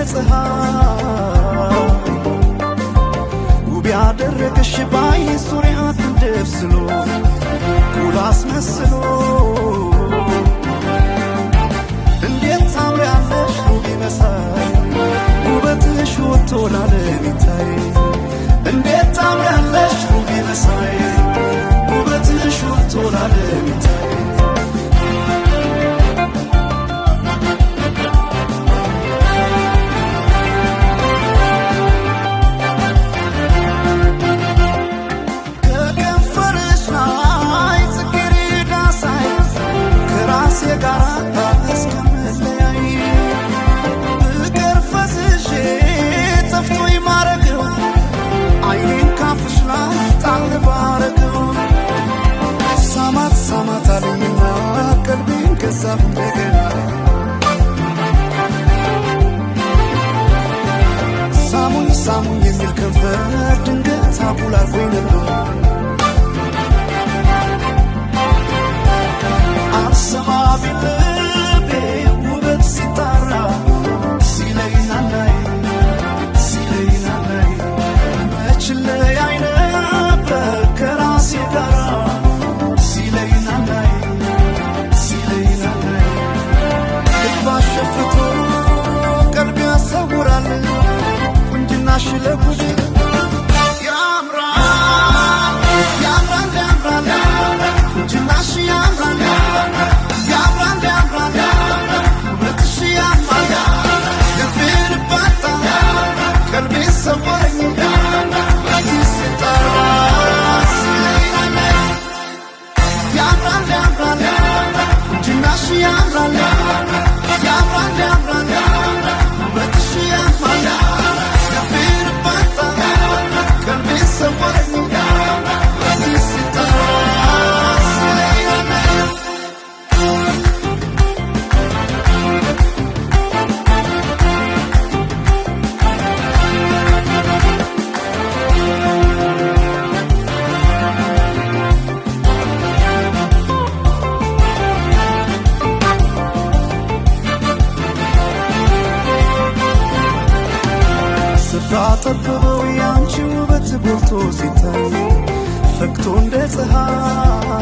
ፀሐይ ውብ ያደረገሽ ባይ ዙሪያት እንደብስሎ ኩል አስመስሎ እንዴት ታምሪያለሽ ውብ መሳይ ውበትሽ ወጥቶ ለዓለም ይታይ እንዴት ታምሪያለሽ ውብ መሳይ ውበትሽ ወጥቶ ለዓለም ይታይ ሳሙኝ የሚል ከንፈር ድንገት አቡላልኩኝ ነበር አልሰማ ቢልቤ ውበት ሲጣራ ሲለይናናይ መች ለያይ ነበር ከራሴ ጋራ ሲለይናናይ ልባሽ ሸፍቶ ቀልብ ያሰውራል ቁንጅናሽ ለጉድ ያምራል ቁንጅናሽ ያምራል ውበትሽ ያምራል ልቤን ባታ ቀልቤ ሰወረኝ ሲጠራ ያምራል ቁንጅናሽ ያምራል ውበትሽ ያምራል ጠርጥበው ያንቺ ውበት ጎልቶ ሲታይ ፈክቶ እንደ ፀሐይ